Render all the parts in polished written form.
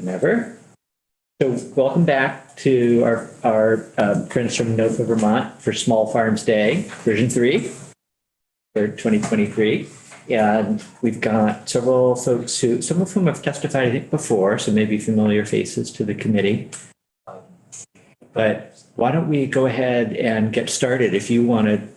Whenever. So welcome back to our friends from NOFA Vermont for Small Farms Day, version 3 for 2023. And we've got several folks who, some of whom have testified, I think, before, so maybe familiar faces to the committee. But why don't we go ahead and get started if you want to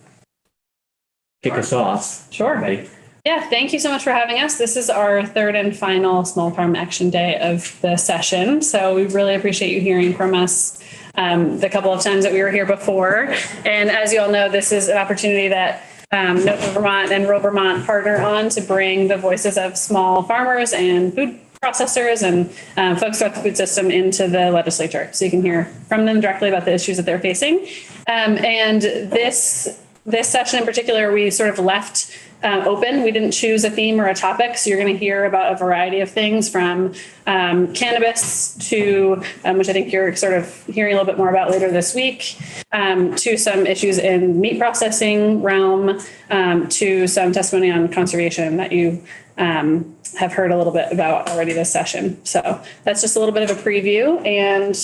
kick us off. Sure. Right. Yeah, thank you so much for having us. This is our third and final Small Farm Action Day of the session. So we really appreciate you hearing from us the couple of times that we were here before. And as you all know, this is an opportunity that NOFA Vermont and Rural Vermont partner on to bring the voices of small farmers and food processors and folks throughout the food system into the legislature. So you can hear from them directly about the issues that they're facing. And this session in particular, we sort of left open. We didn't choose a theme or a topic. So you're going to hear about a variety of things from cannabis to, which I think you're sort of hearing a little bit more about later this week, to some issues in meat processing realm, to some testimony on conservation that you have heard a little bit about already this session. So that's just a little bit of a preview. And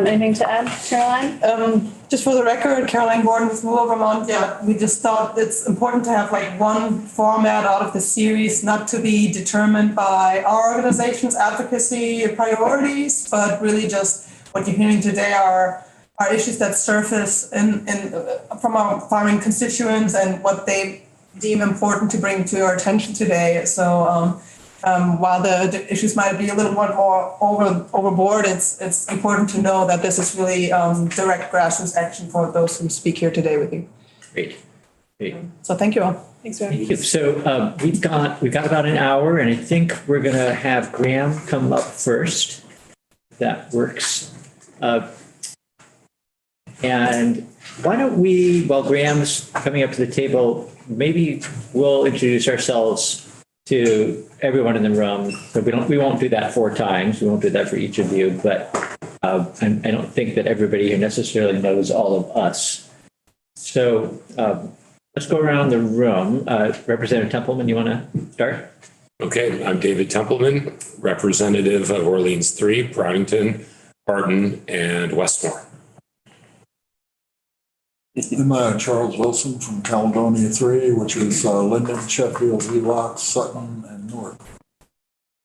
anything to add, Caroline? Just for the record, Caroline Gordon with Rural Vermont. Yeah, we just thought it's important to have like one format out of the series, not to be determined by our organization's advocacy priorities, but really just what you're hearing today are issues that surface from our farming constituents and what they deem important to bring to our attention today. So while the issues might be a little more overboard, it's important to know that this is really direct grassroots action for those who speak here today with you. Great. So thank you all. Thanks, Graham. Thank you. So we've got about an hour, and I think we're going to have Graham come up first. If that works. And why don't we, while Graham's coming up to the table, maybe we'll introduce ourselves to everyone in the room. So we won't do that 4 times. We won't do that for each of you, but I don't think that everybody here necessarily knows all of us. So let's go around the room. Representative Templeman, you want to start? Okay, I'm David Templeman, representative of Orleans 3, Brownington, Barton, and Westmore. I'm Charles Wilson from Caledonia 3, which is Linden, Sheffield, Wheelock, Sutton, and North.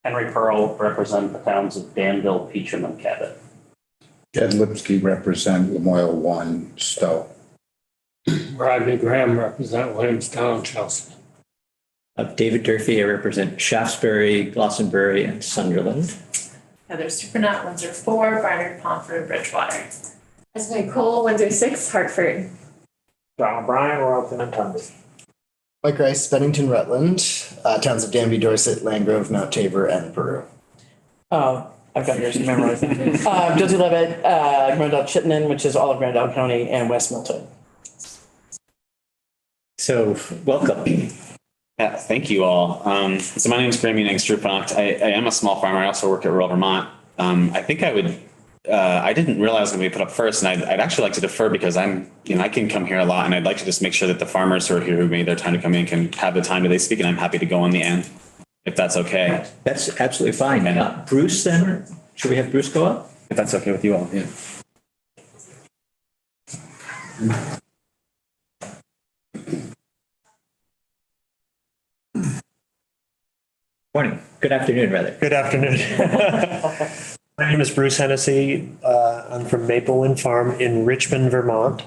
Henry Pearl, represent the towns of Danville, Peacham, and Cabot. Jed Lipsky, represent Lamoille 1, Stowe. Rodney Graham, represent Williamstown, Chelsea. David Durfee, I represent Shaftesbury, Glastonbury, and Sunderland. Heather Supernut, Windsor 4, Barnard, Pomfret, Bridgewater. Esme Cole, Windsor 6, Hartford. John O'Brien, Royalton, and Tunbridge. Mike Rice, Bennington, Rutland, towns of Danby, Dorset, Landgrove, Mount Tabor, and Peru. Oh, I've got yours memorized. Josie Levitt, Grandel Chittenden, which is all of Grandel County, and West Milton. So welcome. Yeah, thank you all. So my name is Graham Strupacht. I am a small farmer. I also work at Rural Vermont. I think I didn't realize I was going to be put up first, and I'd actually like to defer because I can come here a lot, and I'd like to just make sure that the farmers who are here who made their time to come in can have the time that they speak, and I'm happy to go on the end, if that's okay. That's absolutely fine. Bruce, then, should we have Bruce go up? If that's okay with you all, yeah. Morning. Good afternoon, rather. Good afternoon. My name is Bruce Hennessy. I'm from Maple Wind Farm in Richmond, Vermont.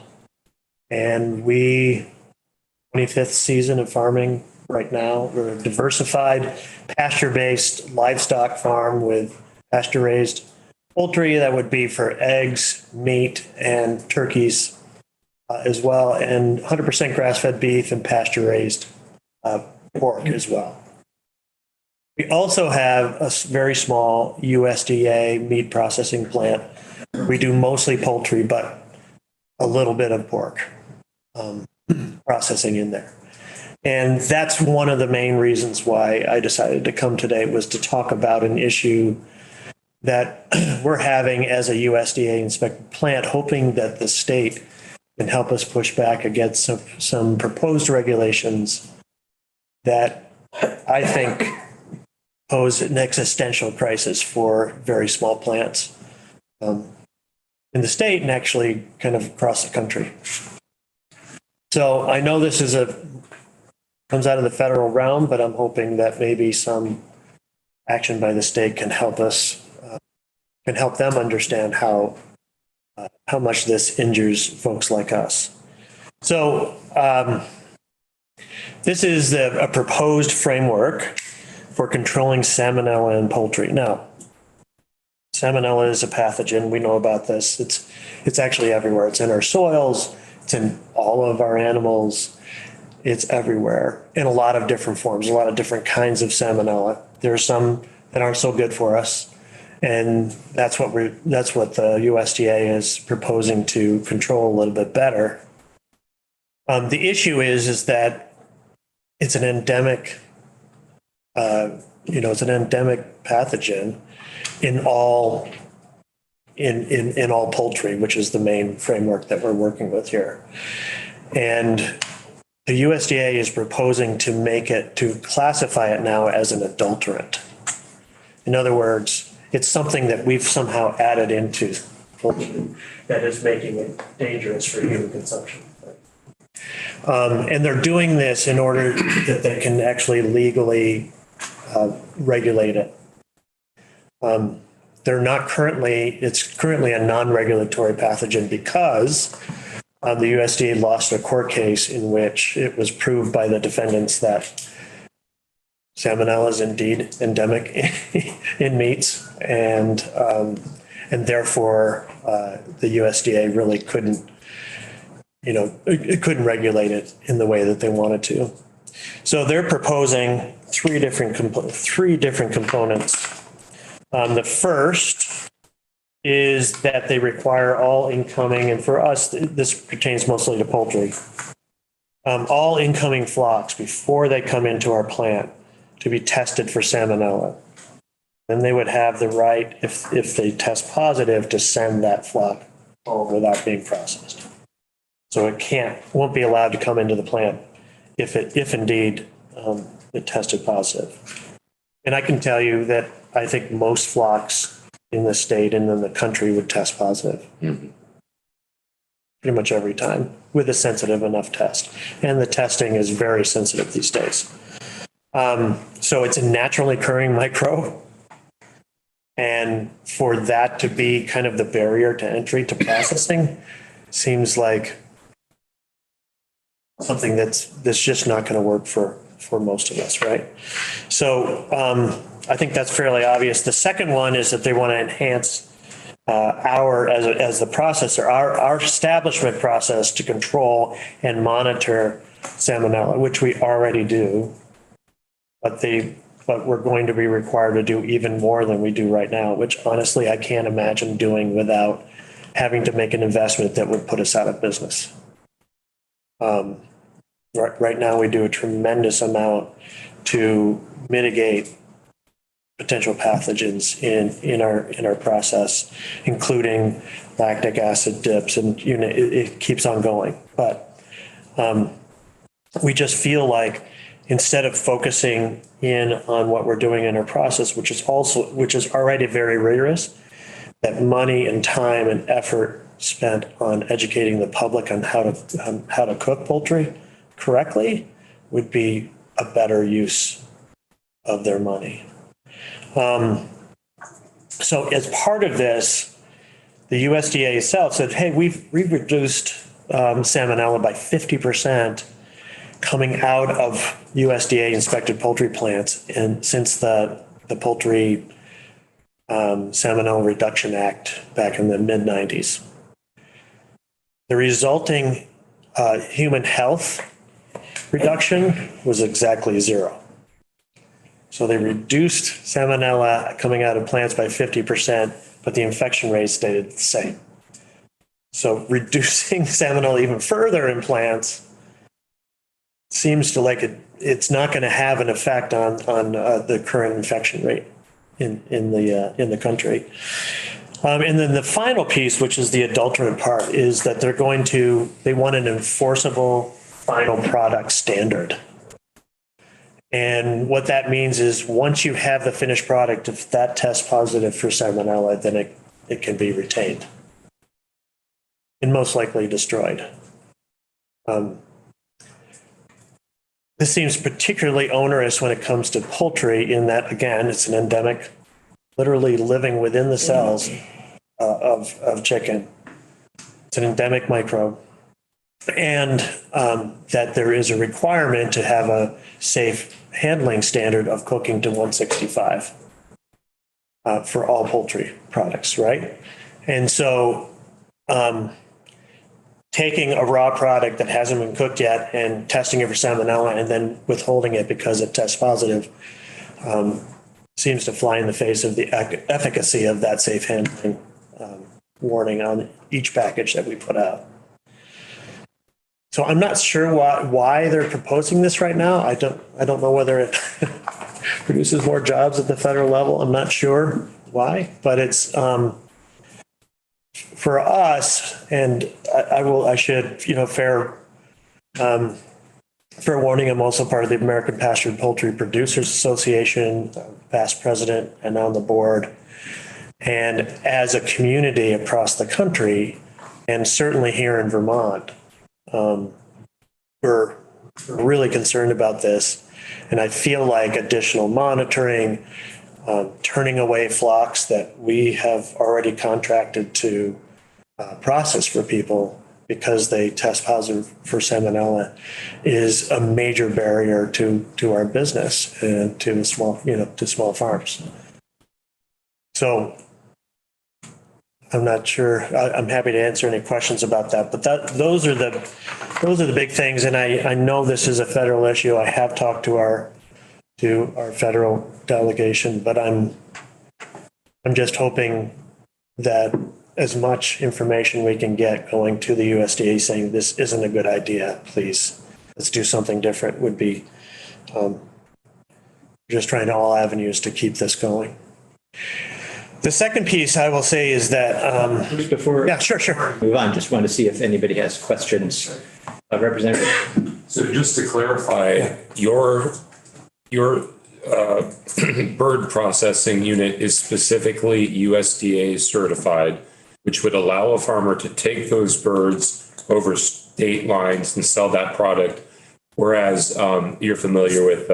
And 25th season of farming right now. We're a diversified pasture-based livestock farm with pasture-raised poultry that would be for eggs, meat, and turkeys as well, and 100% grass-fed beef and pasture-raised pork as well. We also have a very small USDA meat processing plant. We do mostly poultry, but a little bit of pork processing in there. And that's one of the main reasons why I decided to come today, was to talk about an issue that we're having as a USDA inspected plant, hoping that the state can help us push back against some proposed regulations that I think pose an existential crisis for very small plants in the state and actually kind of across the country. So I know this is comes out of the federal realm, but I'm hoping that maybe some action by the state can help us, can help them understand how much this injures folks like us. So this is a proposed framework for controlling salmonella in poultry. Now, salmonella is a pathogen. We know about this. It's actually everywhere. It's in our soils. It's in all of our animals. It's everywhere in a lot of different forms, a lot of different kinds of salmonella. There are some that aren't so good for us. And that's what the USDA is proposing to control a little bit better. The issue is that it's an endemic, it's an endemic pathogen in all poultry, which is the main framework that we're working with here. And the USDA is proposing to classify it now as an adulterant. In other words, it's something that we've somehow added into poultry that is making it dangerous for human consumption. And they're doing this in order that they can actually legally regulate it. It's currently a non-regulatory pathogen because the USDA lost a court case in which it was proved by the defendants that salmonella is indeed endemic in meats, and therefore the USDA really couldn't regulate it in the way that they wanted to. So they're proposing three different components. The first is that they require all incoming, and for us, this pertains mostly to poultry, all incoming flocks before they come into our plant to be tested for salmonella. Then they would have the right, if they test positive, to send that flock home without being processed. So it won't be allowed to come into the plant if indeed it tested positive. And I can tell you that I think most flocks in the state and in the country would test positive. Mm-hmm. Pretty much every time with a sensitive enough test. And the testing is very sensitive these days. So it's a naturally occurring microbe. And for that to be kind of the barrier to entry to processing seems like something that's just not going to work for most of us, right? So I think that's fairly obvious. The second one is that they want to enhance as the processor, our establishment process to control and monitor salmonella, which we already do, but we're going to be required to do even more than we do right now, which honestly I can't imagine doing without having to make an investment that would put us out of business. Right now we do a tremendous amount to mitigate potential pathogens in our process, including lactic acid dips, and it keeps on going. But we just feel like instead of focusing in on what we're doing in our process, which is already very rigorous, that money and time and effort spent on educating the public on how to cook poultry correctly would be a better use of their money. So as part of this, the USDA itself said, hey, we've reduced salmonella by 50% coming out of USDA inspected poultry plants, and since the Poultry Salmonella Reduction Act back in the mid-90s. The resulting human health reduction was exactly zero. So they reduced salmonella coming out of plants by 50%, but the infection rate stayed the same. So reducing salmonella even further in plants seems to it's not going to have an effect on the current infection rate in the country. And then the final piece, which is the adulterant part, is that they want an enforceable final product standard. And what that means is once you have the finished product, if that tests positive for salmonella, then it can be retained and most likely destroyed. This seems particularly onerous when it comes to poultry in that, again, it's an endemic, literally living within the cells of chicken. It's an endemic microbe. And that there is a requirement to have a safe handling standard of cooking to 165 for all poultry products, right? And so taking a raw product that hasn't been cooked yet and testing it for salmonella and then withholding it because it tests positive seems to fly in the face of the efficacy of that safe handling warning on each package that we put out. So I'm not sure why they're proposing this right now. I don't know whether it produces more jobs at the federal level. I'm not sure why, but it's for us, and I should, fair warning, I'm also part of the American Pastured Poultry Producers Association, past president and on the board. And as a community across the country, and certainly here in Vermont, we're really concerned about this. And I feel like additional monitoring, turning away flocks that we have already contracted to process for people because they test positive for salmonella is a major barrier to our business and to small farms. So I'm not sure. I'm happy to answer any questions about that, but those are the big things. And I know this is a federal issue. I have talked to our federal delegation, but I'm just hoping that as much information we can get going to the USDA saying this isn't a good idea, please, let's do something different, would be just trying all avenues to keep this going. The second piece I will say is that before sure move on, just want to see if anybody has questions. Representative. So just to clarify, your bird processing unit is specifically USDA certified, which would allow a farmer to take those birds over state lines and sell that product. Whereas you're familiar with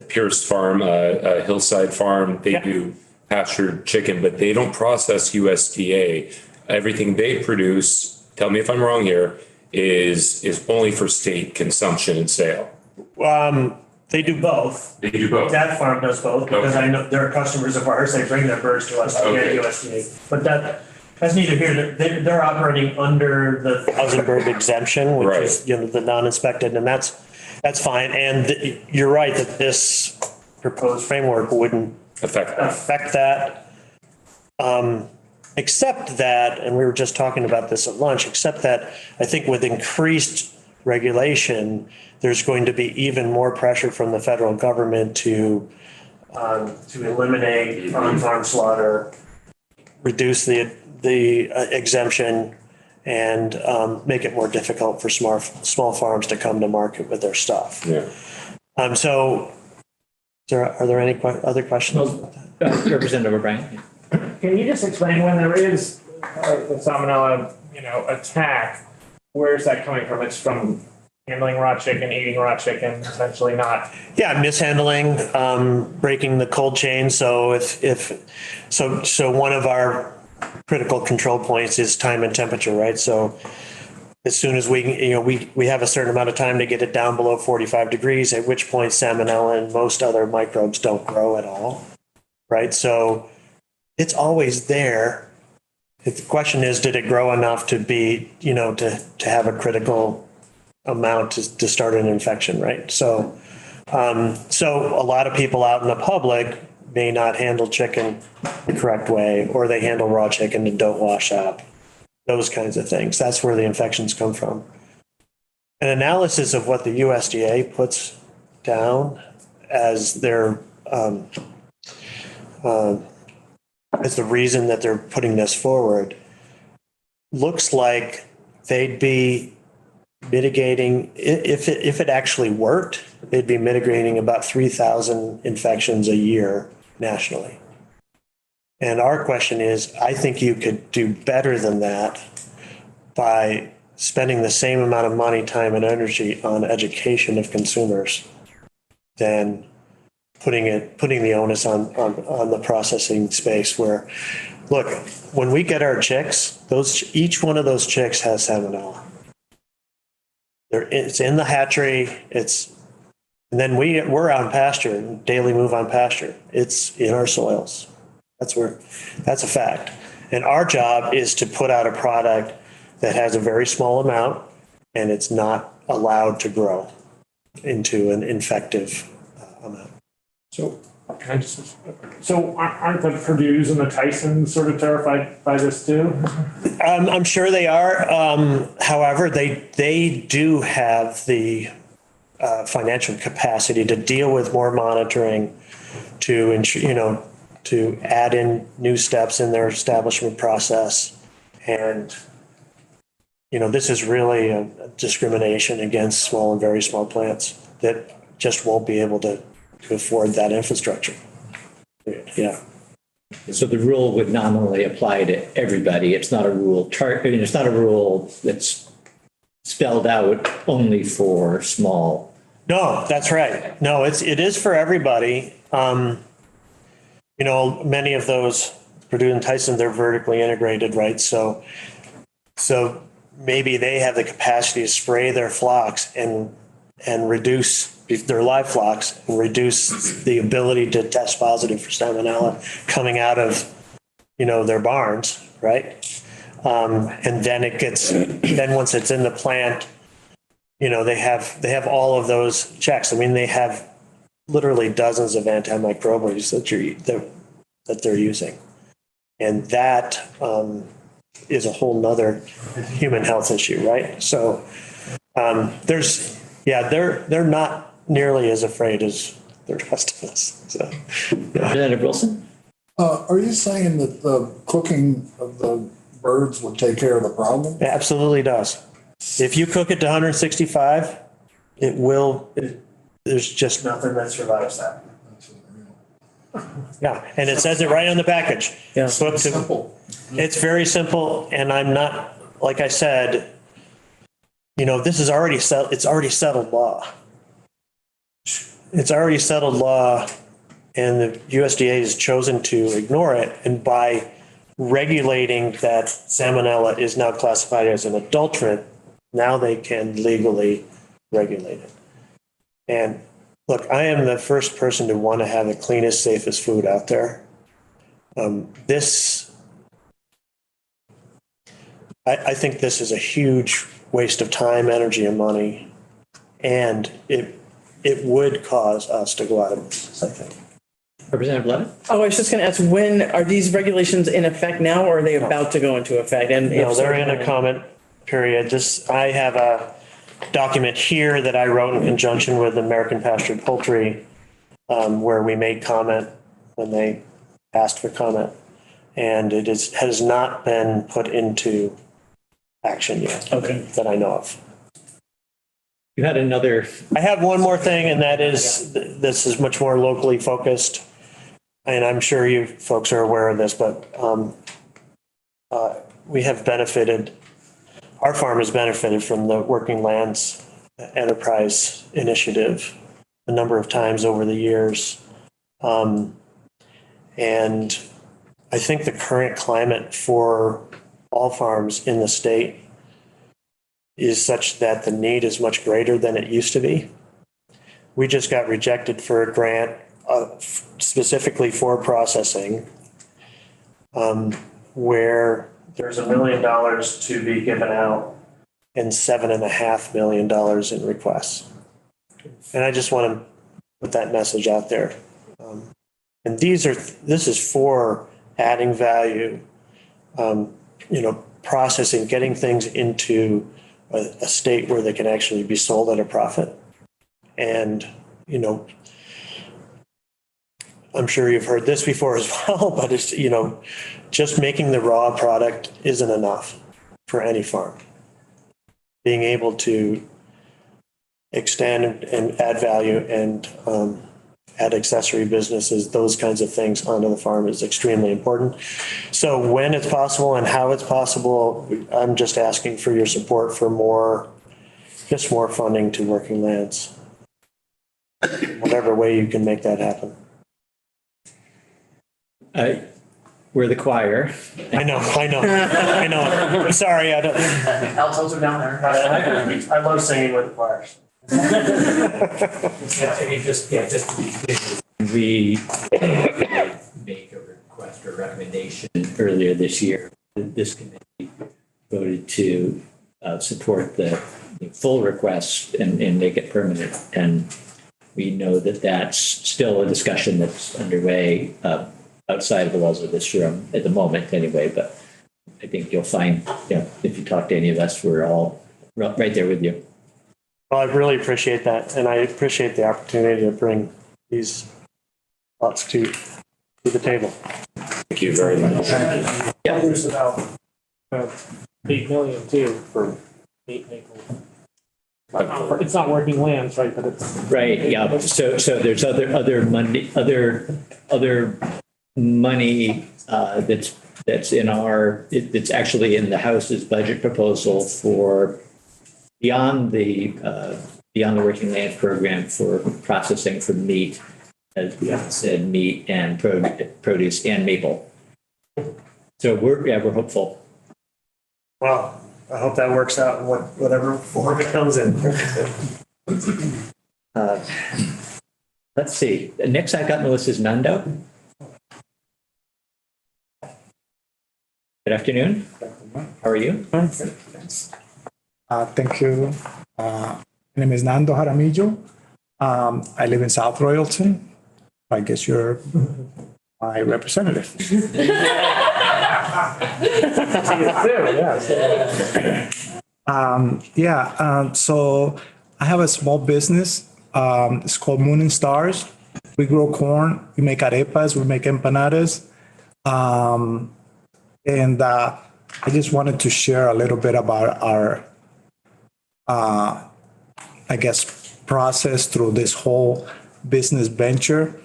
Pierce Farm, Hillside Farm, they do pastured chicken, but they don't process USDA. Everything they produce, tell me if I'm wrong here, is only for state consumption and sale. They do both. They do both. That farm does both because I know there are customers of ours. They bring their birds to us to get USDA. But that's neither here. They're operating under the 1,000 bird exemption, which is the non-inspected, and that's fine. And you're right that this proposed framework wouldn't affect that. Except that, and we were just talking about this at lunch, except that I think with increased regulation, there's going to be even more pressure from the federal government to eliminate on-farm slaughter, reduce the exemption, and make it more difficult for small farms to come to market with their stuff. Yeah. So, are there any other questions? Representative O'Brien. Can you just explain when there is the salmonella, attack, where is that coming from? It's from handling raw chicken, eating raw chicken, essentially not. Yeah, mishandling, breaking the cold chain. So so one of our critical control points is time and temperature, right? So as soon as we have a certain amount of time to get it down below 45 degrees, at which point salmonella and most other microbes don't grow at all, right? So it's always there. The question is, did it grow enough to be, to have a critical amount to start an infection, right? So a lot of people out in the public may not handle chicken the correct way, or they handle raw chicken and don't wash up. Those kinds of things. That's where the infections come from. An analysis of what the USDA puts down as their as the reason that they're putting this forward looks like they'd be mitigating, if it actually worked, it'd be mitigating about 3,000 infections a year nationally. And our question is, I think you could do better than that by spending the same amount of money, time, and energy on education of consumers than putting the onus on the processing space where, look, when we get our chicks, each one of those chicks has salmonella. It's in the hatchery, and then we're on pasture, daily move on pasture. It's in our soils. That's a fact. And our job is to put out a product that has a very small amount and it's not allowed to grow into an infective amount. So aren't the Purdue's and the Tysons sort of terrified by this too? I'm sure they are. However, they do have the financial capacity to deal with more monitoring, to ensure, to add in new steps in their establishment process. And, this is really a discrimination against small and very small plants that just won't be able to afford that infrastructure. Yeah. So the rule would nominally apply to everybody. It's not a rule it's not a rule that's spelled out only for small. No, that's right. No, it is for everybody. Many of those, Purdue and Tyson, they're vertically integrated, right? So maybe they have the capacity to spray their flocks and reduce their live flocks and reduce the ability to test positive for salmonella coming out of, their barns, right? And then once it's in the plant, they have all of those checks. I mean, they have literally dozens of antimicrobials that they're using. And that is a whole nother human health issue, right? So they're not nearly as afraid as the rest of us. So, Representative Wilson? Are you saying that the cooking of the birds would take care of the problem? It absolutely does. If you cook it to 165, there's just nothing that survives that. Yeah, and it says it right on the package. Yeah. It's simple. It's very simple, and I'm not, like I said, this is already it's already settled law. It's already settled law, and the USDA has chosen to ignore it. And by regulating that salmonella is now classified as an adulterant, now they can legally regulate it. And look, I am the first person to want to have the cleanest, safest food out there. I think this is a huge waste of time, energy, and money, and it would cause us to go out of business, I think. Representative Levitt? Oh, I was just going to ask, when are these regulations in effect now, or are they about to go into effect? And they're in a comment period. I have a document here that I wrote in conjunction with American Pastured Poultry, where we made comment when they asked for comment, and it has not been put into action yet. Okay. That I know of. You had another. I have one more thing, and that is this is much more locally focused, and I'm sure you folks are aware of this, but we have benefited. Our farm has benefited from the Working Lands Enterprise Initiative a number of times over the years. And I think the current climate for all farms in the state is such that the need is much greater than it used to be. We just got rejected for a grant specifically for processing, where there's $1 million to be given out and $7.5 million in requests. And I just want to put that message out there. And this is for adding value, processing, getting things into a state where they can actually be sold at a profit. And, I'm sure you've heard this before as well, but it's, just making the raw product isn't enough for any farm. being able to extend and add value and add accessory businesses, those kinds of things onto the farm is extremely important. So when it's possible and how it's possible, I'm just asking for your support for more funding to Working Lands. Whatever way you can make that happen. We're the choir. I know. I'm sorry, I don't. Altos are down there. I love singing with the choirs. Just to be clear, we make a request or recommendation earlier this year. This committee voted to support the full request and make it permanent. And we know that that's still a discussion that's underway outside of the walls of this room at the moment anyway. But I think you'll find, if you talk to any of us, we're all right there with you. Well, I really appreciate that, and I appreciate the opportunity to bring these thoughts to the table. Thank you very much. Yeah, there's about 8 million too for meat maple. It's not Working Lands, right? But it's right. Yeah. So there's other money that's in it's actually in the House's budget proposal for beyond the Working Lands program for processing for meat, as we said, meat and produce and maple. So we're hopeful. Well, I hope that works out in whatever form it comes in. Let's see. Next I've got Melissa's Nando. Good afternoon. How are you? Thank you. My name is Nando Jaramillo. I live in South Royalton. I guess you're my representative. So I have a small business. It's called Moon and Stars. We grow corn. We make arepas. We make empanadas. And I just wanted to share a little bit about our, process through this whole business venture.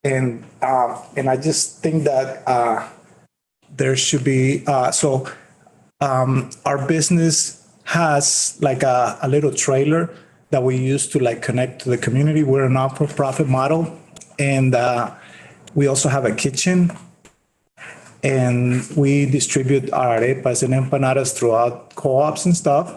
And I just think that there should be, our business has like a little trailer that we use to like connect to the community. We're a not-for-profit model. And we also have a kitchen. And we distribute our arepas and empanadas throughout co-ops and stuff.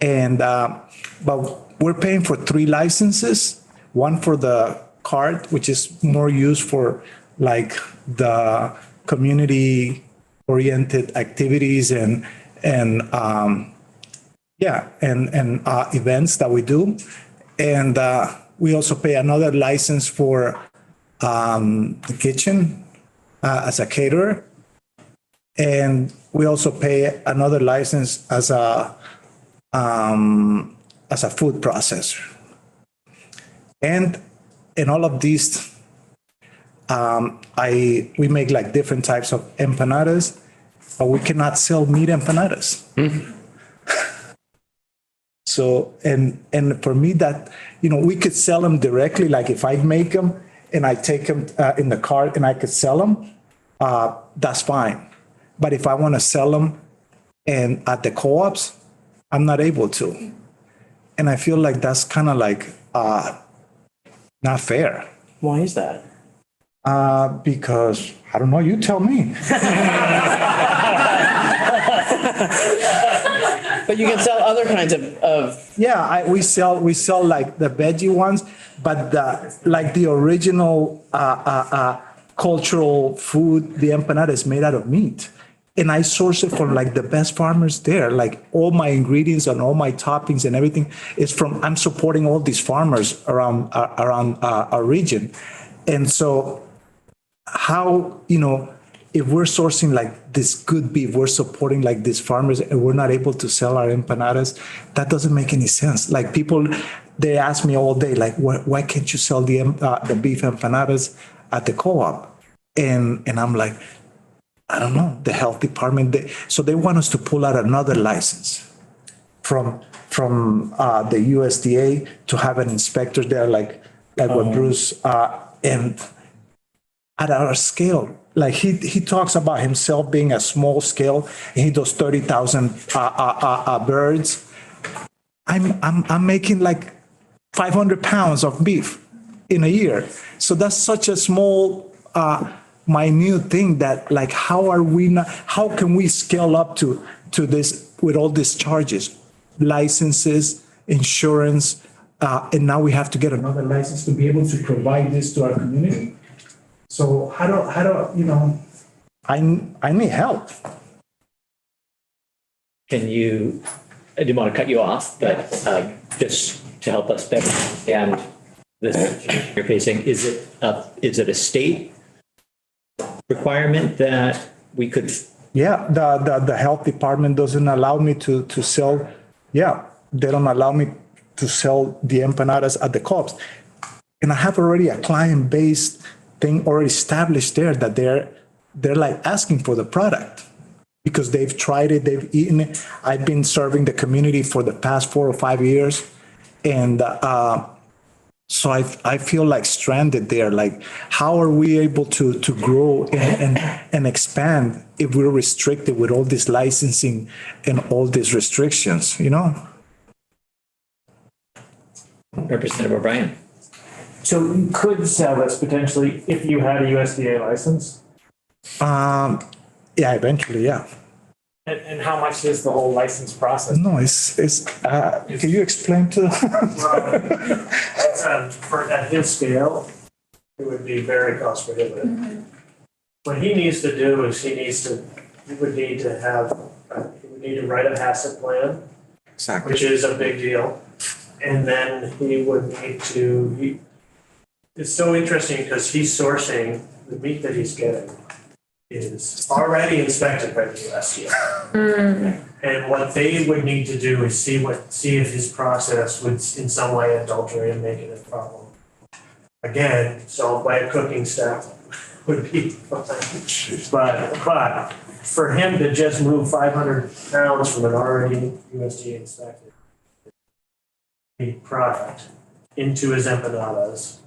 And, but we're paying for 3 licenses, one for the cart, which is more used for like the community oriented activities and events that we do. And we also pay another license for the kitchen as a caterer. And we also pay another license as a food processor. And in all of these, we make like different types of empanadas, but we cannot sell meat empanadas. Mm-hmm. So, and for me that, we could sell them directly. Like if I make them and I take them in the cart and I could sell them, that's fine. But if I want to sell them and at the co-ops, I'm not able to. And I feel like that's kind of like not fair. Why is that? Because I don't know, you tell me. But you can sell other kinds of. Yeah, we sell like the veggie ones, but the original cultural food, the empanada is made out of meat. And I source it from like the best farmers there. Like all my ingredients and all my toppings and everything is from, I'm supporting all these farmers around our region. And so how, if we're sourcing like this good beef, we're supporting like these farmers and we're not able to sell our empanadas, that doesn't make any sense. Like people, they ask me all day, like, why can't you sell the beef empanadas at the co-op? And I'm like, I don't know, the health department, so they want us to pull out another license. the USDA to have an inspector there, like what Bruce, and at our scale, like he talks about himself being a small scale, and he does 30,000 birds. I'm making like 500 pounds of beef in a year. So that's such a small, minute thing that like, how can we scale up to this with all these charges, licenses, insurance, and now we have to get another license to be able to provide this to our community. So how do, I need help. Can you, I didn't want to cut you off, but just to help us better understand this situation you're facing, is it a state requirement that we could? Yeah, the health department doesn't allow me to sell. Yeah, they don't allow me to sell the empanadas at the co-ops. And I have already a client-based thing already established there that they're like asking for the product because they've tried it, they've eaten it. I've been serving the community for the past 4 or 5 years. And so I feel like stranded there. Like, how are we able to grow and expand if we're restricted with all this licensing and all these restrictions, Representative O'Brien. So you could sell this potentially if you had a USDA license? Yeah, eventually, yeah. And how much is the whole license process? No, it's can you explain to? At his scale, it would be very cost prohibitive. Mm-hmm. What he needs to do is he would need to write a HACCP plan, Exactly. which is a big deal. And then he would need to, it's so interesting because he's sourcing the meat that he's getting is already inspected by the USDA. Mm. And what they would need to do is see if his process would in some way adulterate and make it a problem. Again, solved by a cooking staff would be fine. But for him to just move 500 pounds from an already USDA inspected product into his empanadas,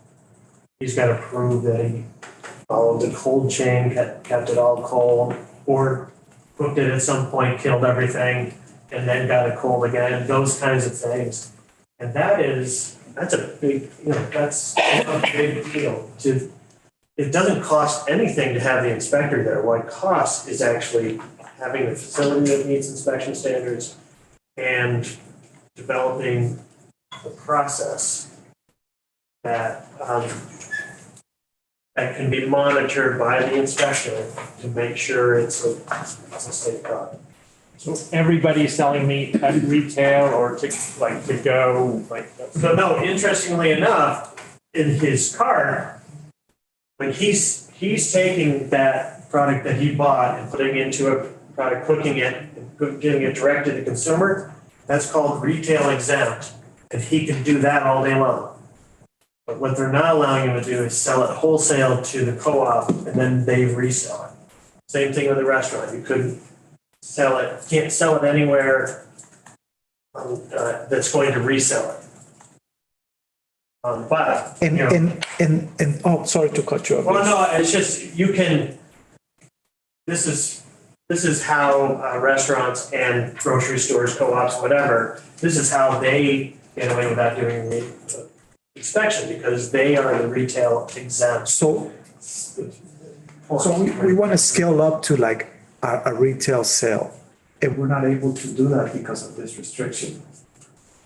he's got to prove that he followed the cold chain, kept it all cold, or cooked it at some point, killed everything, and then got it cold again, those kinds of things. And that's a big, that's a big deal. It doesn't cost anything to have the inspector there. What it costs is actually having the facility that meets inspection standards and developing the process that can be monitored by the inspector to make sure it's a safe product. So everybody's selling meat at retail or to go like. So no, interestingly enough, in his cart, when he's taking that product that he bought and putting it into a product, cooking it, and getting it direct to the consumer, that's called retail exempt, and he can do that all day long. But what they're not allowing him to do is sell it wholesale to the co-op, and then they resell it. Same thing with the restaurant. You couldn't sell it, can't sell it anywhere that's going to resell it. But and oh, sorry to cut you off. Well, no, it's just you can. This is how restaurants and grocery stores, co-ops, whatever. This is how they get away without doing the inspection because they are the retail exempt. So we want to scale up to like a retail sale, and we're not able to do that because of this restriction.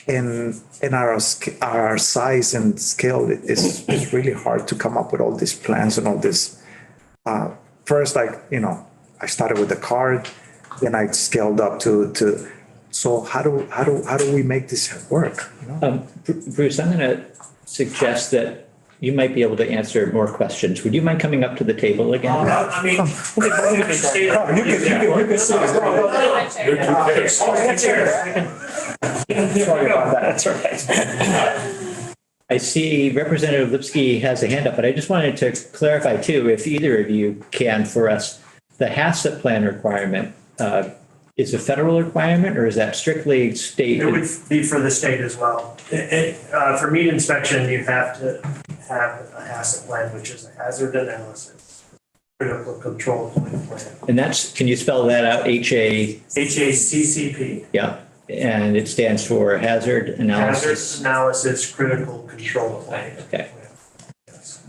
And our size and scale is really hard to come up with all these plans and all this. First, I started with the card, then I scaled up to. So how do we make this work? Bruce, I'm going to suggest that you might be able to answer more questions. Would you mind coming up to the table again? I mean, you can stay there. You can sit. Sorry about that. That's all right. I see Representative Lipsky has a hand up, but I just wanted to clarify too, if either of you can for us, the HACCP plan requirement, is a federal requirement or is that strictly state? It would be for the state as well. For meat inspection, you have to have a HACCP plan, which is a hazard analysis, critical control plan. And that's, can you spell that out? HACCP. Yeah, and it stands for hazard analysis. Hazard analysis critical control plan. Okay. Yes.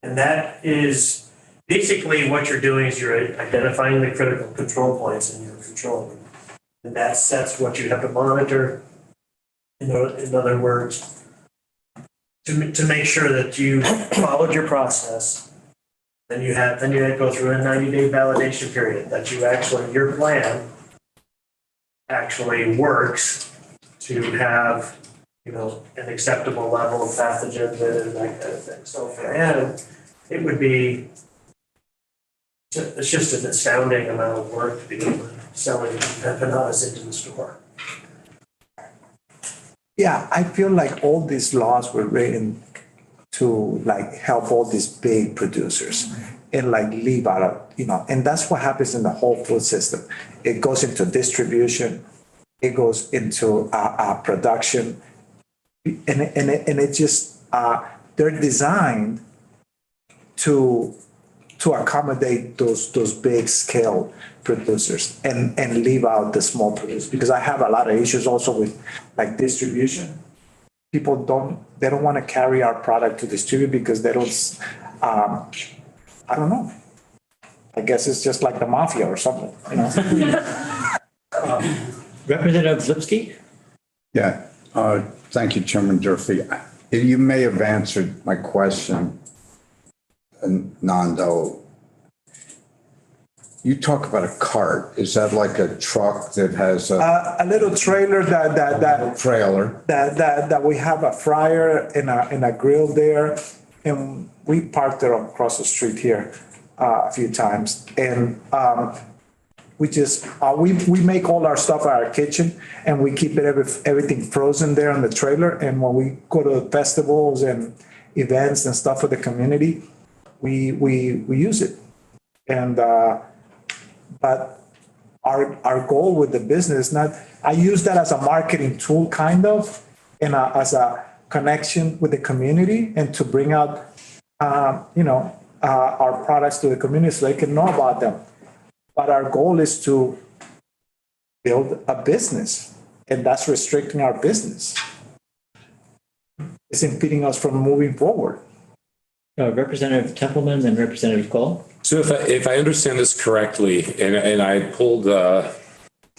And that is basically what you're doing is you're identifying the critical control points and you're controlling them. And that sets what you have to monitor. In other words, to make sure that you followed your process. Then you have to go through a 90-day validation period that your plan actually works to have, an acceptable level of pathogens and that kind of thing. So for him, it would be, it's just an astounding amount of work to be selling empanadas into the store. Yeah, I feel like all these laws were written to help all these big producers and leave out, and that's what happens in the whole food system. It goes into distribution, it goes into production, and it just, they're designed to accommodate those big scale producers and leave out the small producers, because I have a lot of issues also with distribution. People don't want to carry our product to distribute because they don't, I don't know. I guess it's just like the mafia or something, Representative Lipsky? Yeah, thank you, Chairman Durfee. You may have answered my question, Nando. You talk about a cart. Is that like a truck that has a little trailer that we have a fryer and a grill there, and we parked there across the street here a few times, and we just we make all our stuff at our kitchen, and we keep everything frozen there in the trailer, and when we go to festivals and events and stuff for the community, we use it, and but our goal with the business, I use that as a marketing tool kind of, and as a connection with the community, and to bring out our products to the community so they can know about them. But our goal is to build a business, and that's restricting our business. It's impeding us from moving forward. Representative Templeman and Representative Cole. So if I understand this correctly, and I pulled a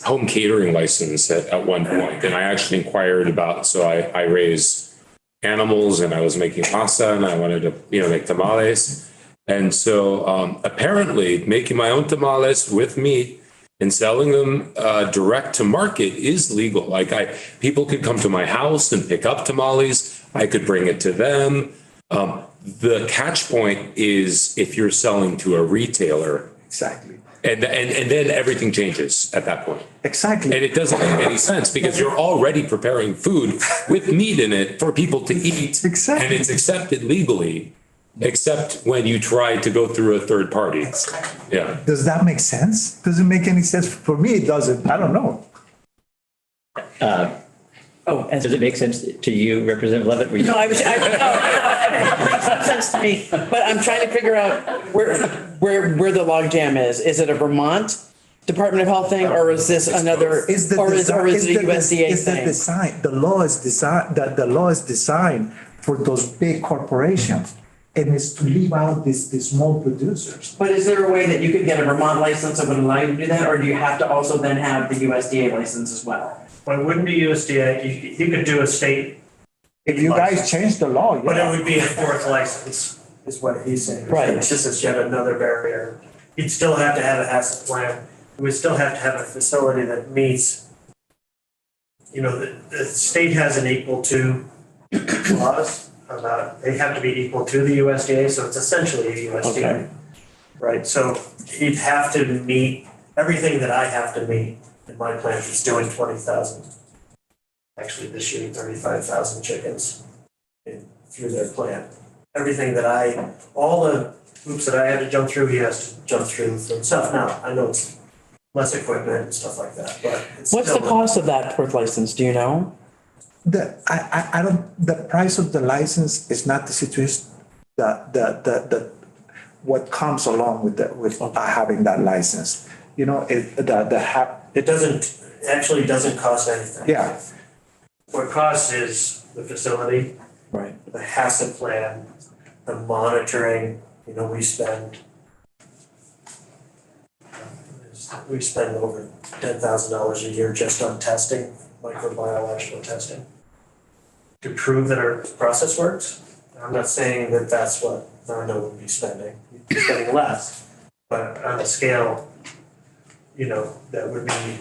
home catering license at one point, and I actually inquired about, so I raised animals and I was making pasta and I wanted to, make tamales. And so apparently making my own tamales with meat and selling them direct to market is legal. People could come to my house and pick up tamales. I could bring it to them. The catch point is if you're selling to a retailer. Exactly. And then everything changes at that point. Exactly. And it doesn't make any sense because you're already preparing food with meat in it for people to eat. Exactly. And it's accepted legally, except when you try to go through a third party. Exactly. Yeah. Does that make sense? Does it make any sense? For me, it doesn't. I don't know. Does it make sense to you, Representative Levitt? No, it makes sense to me, but I'm trying to figure out where the logjam is. Is it a Vermont Department of Health thing, or is this another, or is it a USDA thing? The law is designed for those big corporations, and it's to leave out these small producers. But is there a way that you could get a Vermont license that would allow you to do that, or do you have to also then have the USDA license as well? Well, it wouldn't be USDA. You could do a state. If you guys change the law, yeah. But it would be a fourth license, is what he's saying. Right. It's just yet another barrier. You'd still have to have a HACCP plan. You would still have to have a facility that meets, the state has an equal to clause about, they have to be equal to the USDA, so it's essentially a USDA. Okay. Right, so you'd have to meet everything that I have to meet in my plant. It's doing 20,000. Actually, this year, 35,000 chickens through their plant. Everything that all the hoops that I had to jump through, he has to jump through for himself. Now, I know it's less equipment and stuff like that, but it's What's the still- cost of that per license? Do you know? I don't, the price of the license is not the situation, what comes along with having that license. You know, It actually doesn't cost anything. Yeah. What costs is the facility. Right. The HACCP plan, the monitoring, we spend over $10,000 a year just on testing, microbiological testing, to prove that our process works. I'm not saying that that's what Nando would be spending. He'd be spending less, but on a scale, that would be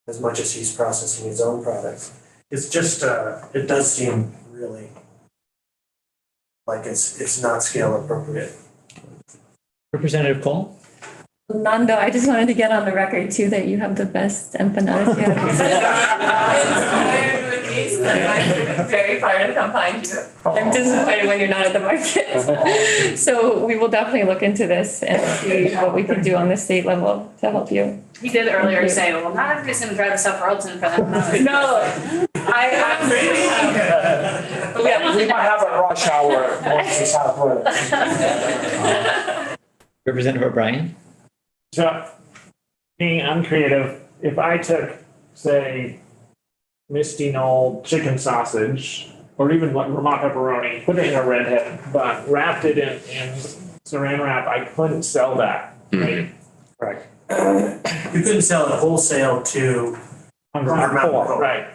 as much as he's processing his own products. It's just, it does seem really like it's not scale appropriate. Representative Cole? Nando, I just wanted to get on the record too that you have the best empanadas here. I'm very far to come find you. I'm disappointed when you're not at the market. So we will definitely look into this and see what we can do on the state level to help you. He did earlier say, well, not everybody's gonna drive to South Carlton for that. No, I'm really We might have a rush hour going to Southwood. Representative O'Brien? So, being uncreative, if I took, say, Misty Knoll chicken sausage, or even like Vermont pepperoni, put it in a redhead bun, wrapped it in saran wrap, I couldn't sell that. Right? Right. You couldn't sell it wholesale to Vermont Pepperoni. Right.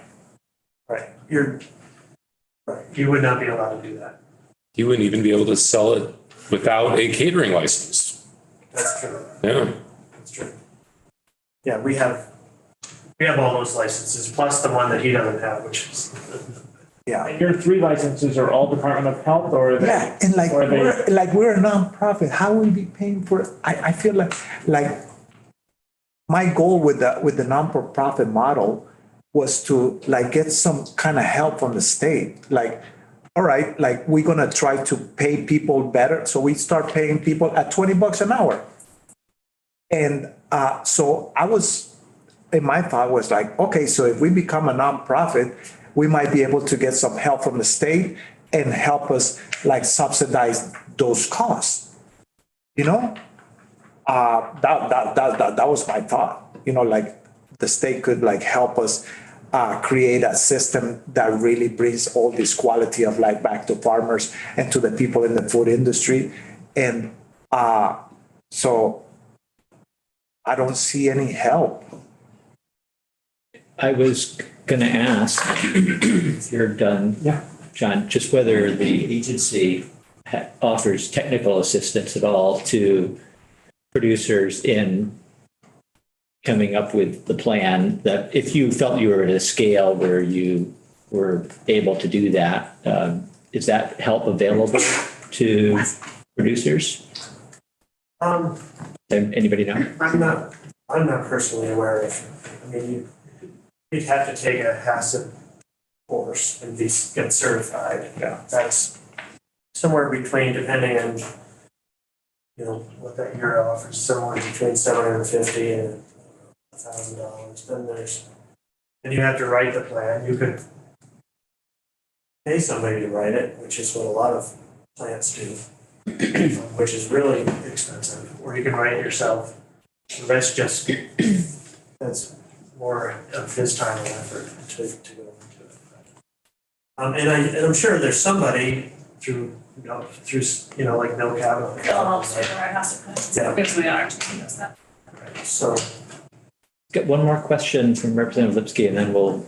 Right. You would not be allowed to do that. You wouldn't even be able to sell it without a catering license. That's true. Yeah. That's true. Yeah, we have all those licenses, plus the one that he doesn't have, which is. Yeah. And your 3 licenses are all Department of Health, or are they? Yeah, and we're a nonprofit. How will we be paying for it? I feel like my goal with the non-profit model was to get some kind of help from the state. All right, we're gonna try to pay people better. So we start paying people at $20 an hour. And so my thought was okay, so if we become a nonprofit, we might be able to get some help from the state and help us subsidize those costs. That was my thought. The state could help us create a system that really brings all this quality of life back to farmers and to the people in the food industry. And so I don't see any help. I was going to ask, if you're done, John, just whether the agency offers technical assistance at all to producers in coming up with the plan, that if you felt you were at a scale where you were able to do that, is that help available to producers? Anybody know? I'm not personally aware of. You'd have to take a HACCP course and get certified. Yeah. That's somewhere between, depending on, what that year offers, somewhere between $750 and $1,000. Then you have to write the plan. You could pay somebody to write it, which is what a lot of plants do, which is really expensive. Or you can write it yourself. That's that's more of his time and effort to go into it. And I'm sure there's somebody through Bill Cavanaugh. So. Get one more question from Representative Lipsky, and then we'll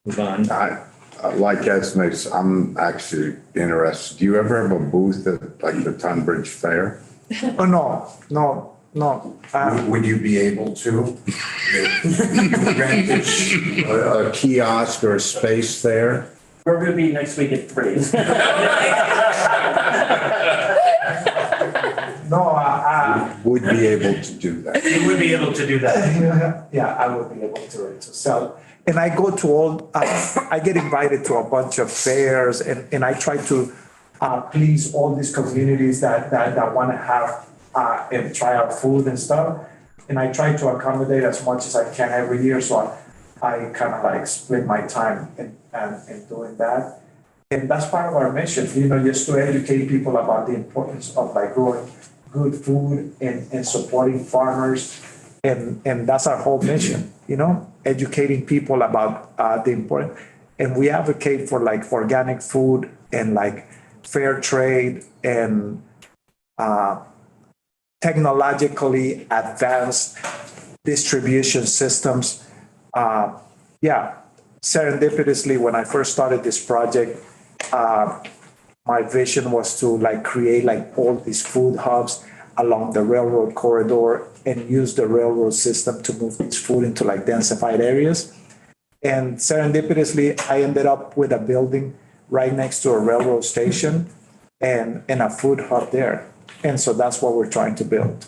move on. Like estimates, I'm actually interested. Do you ever have a booth at the Tunbridge Fair? Oh, no. Would you be able to rent a kiosk or a space there? We're going to be next week at 3. Would be able to do that. You would be able to do that. Yeah, I would be able to sell. And I go to I get invited to a bunch of fairs, and I try to please all these communities that want to have and try our food and stuff. And I try to accommodate as much as I can every year, so I kind of like split my time in doing that. And that's part of our mission, just to educate people about the importance of like growing good food and supporting farmers. And that's our whole mission, educating people about the importance. And we advocate for like organic food and like fair trade and technologically advanced distribution systems. Serendipitously, when I first started this project, my vision was to like create like all these food hubs along the railroad corridor and use the railroad system to move this food into like densified areas. And serendipitously, I ended up with a building right next to a railroad station and a food hub there. And so that's what we're trying to build.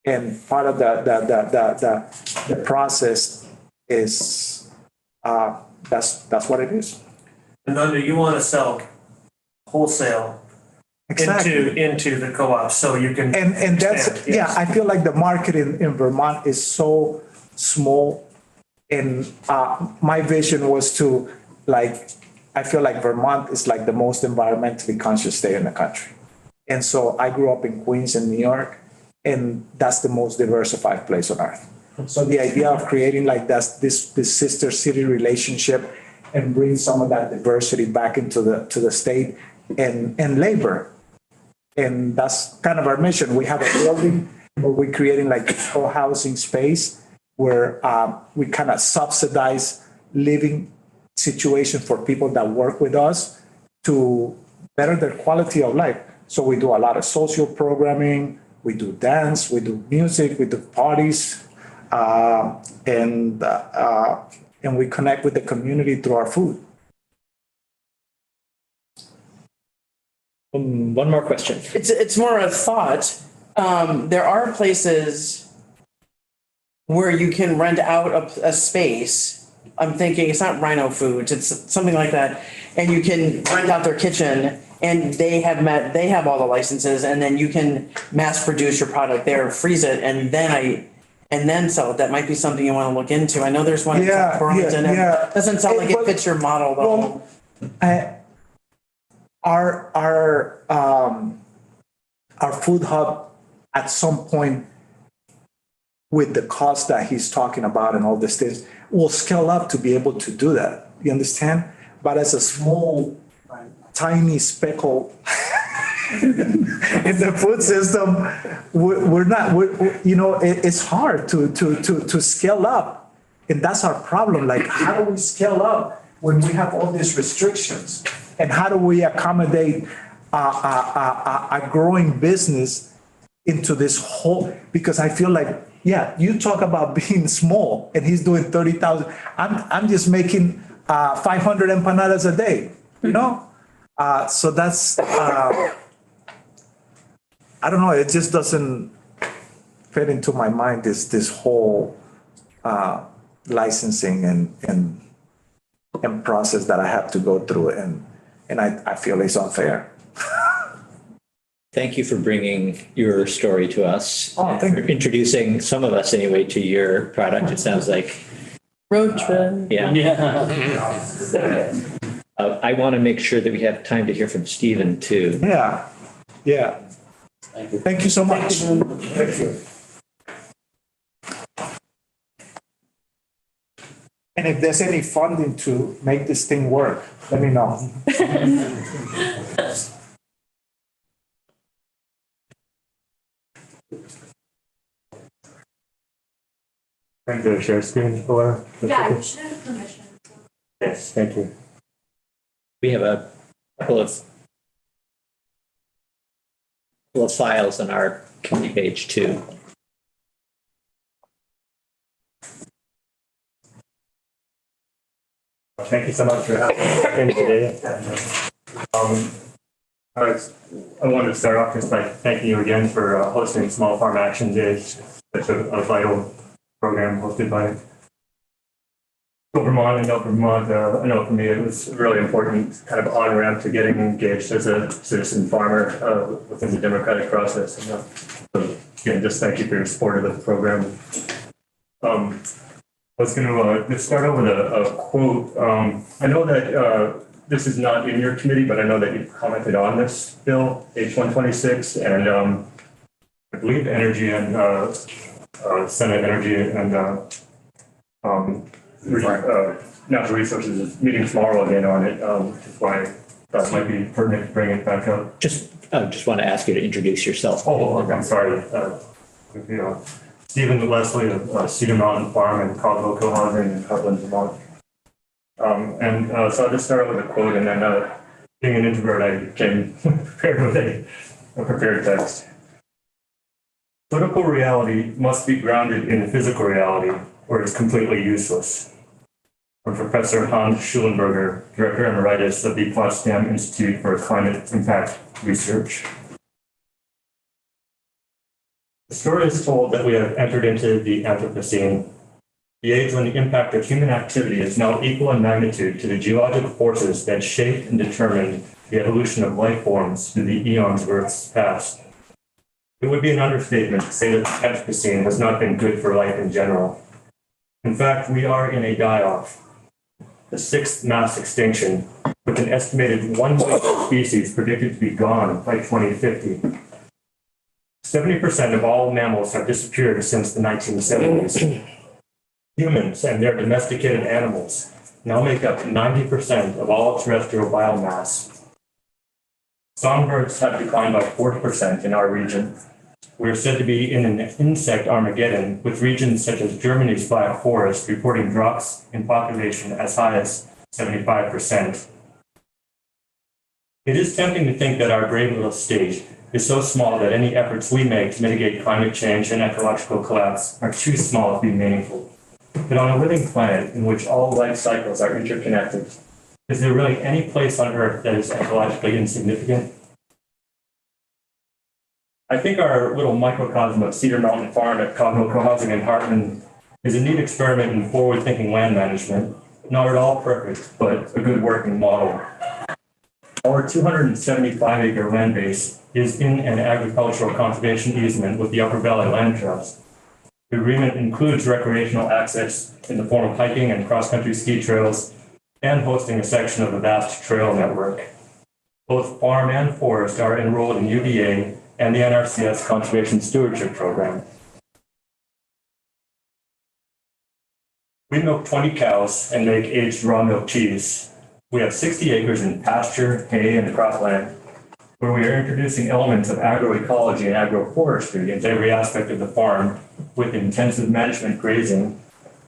And part of the process is that's what it is. And under, you want to sell wholesale into the co-op, so you can. And that's, expand, yes. I feel like the market in Vermont is so small. And my vision was to I feel like Vermont is like the most environmentally conscious state in the country. And so I grew up in Queens and New York, and that's the most diversified place on earth. So the idea of creating like this sister city relationship and bring some of that diversity back into the state and labor. And that's kind of our mission. We have a building where we're creating like a co-housing space where we kind of subsidize living situation for people that work with us to better their quality of life. So we do a lot of social programming, we do dance, we do music, we do parties, and we connect with the community through our food. One more question. It's more a thought. There are places where you can rent out a space. I'm thinking it's not Rhino Foods, it's something like that. And you can rent out their kitchen and they have all the licenses, and then you can mass produce your product there, freeze it, and then sell it. That might be something you want to look into. I know there's one in South Burlington. It doesn't sound like it fits your model though. Our food hub at some point, with the cost that he's talking about and all these things, will scale up to be able to do that. You understand? But as a small, tiny speckle in the food system, it's hard to scale up. And that's our problem. Like, how do we scale up when we have all these restrictions? And how do we accommodate a growing business into this whole, because I feel like, you talk about being small and he's doing 30,000. I'm just making 500 empanadas a day, So that's, I don't know, it just doesn't fit into my mind, this whole licensing and process that I have to go through. And I feel it's unfair. Thank you for bringing your story to us. Oh, thank you. Introducing some of us anyway to your product. It sounds like. Road trip. Yeah. I want to make sure that we have time to hear from Stephen too. Yeah. Thank you so much. Thank you. And if there's any funding to make this thing work, let me know. Thank you, share screen or? Yeah, you should have permission. Yes, thank you. We have a couple of files on our committee page too. Thank you so much for having me today. I wanted to start off just by thanking you again for hosting Small Farm Action Day, such a vital program hosted by Vermont and Upper Vermont. I know for me it was a really important kind of on-ramp to getting engaged as a citizen farmer within the democratic process. And, so again, just thank you for your support of the program. I was going to start out with a quote. I know that this is not in your committee, but I know that you've commented on this bill, H126, and I believe Energy and Senate Energy and Natural Resources is meeting tomorrow again on it. That's why that might be pertinent to bring it back up. Just want to ask you to introduce yourself. Oh, I'm sorry. Stephen Leslie of Cedar Mountain Farm in Caldwell Co-housing in Heartland, Vermont. So I'll just start with a quote, and then being an introvert, I came prepared with a prepared text. Political reality must be grounded in physical reality, or it's completely useless. From Professor Hans Schulenberger, Director Emeritus of the Potsdam Institute for Climate Impact Research. The story is told that we have entered into the Anthropocene, the age when the impact of human activity is now equal in magnitude to the geological forces that shaped and determined the evolution of life forms through the eons of Earth's past. It would be an understatement to say that the Anthropocene has not been good for life in general. In fact, we are in a die-off, the sixth mass extinction, with an estimated 1 million species predicted to be gone by 2050. 70% of all mammals have disappeared since the 1970s. Humans and their domesticated animals now make up 90% of all terrestrial biomass. Songbirds have declined by 40% in our region. We are said to be in an insect Armageddon, with regions such as Germany's Black Forest reporting drops in population as high as 75%. It is tempting to think that our brave little state is so small that any efforts we make to mitigate climate change and ecological collapse are too small to be meaningful. But on a living planet in which all life cycles are interconnected, is there really any place on Earth that is ecologically insignificant? I think our little microcosm of Cedar Mountain Farm at Caldwell Co-housing in Hartman is a neat experiment in forward-thinking land management. Not at all perfect, but a good working model. Our 275-acre land base is in an agricultural conservation easement with the Upper Valley Land Trust. The agreement includes recreational access in the form of hiking and cross-country ski trails and hosting a section of the vast trail network. Both farm and forest are enrolled in UVA and the NRCS Conservation Stewardship Program. We milk 20 cows and make aged raw milk cheese. We have 60 acres in pasture, hay, and cropland, where we are introducing elements of agroecology and agroforestry into every aspect of the farm with intensive management grazing,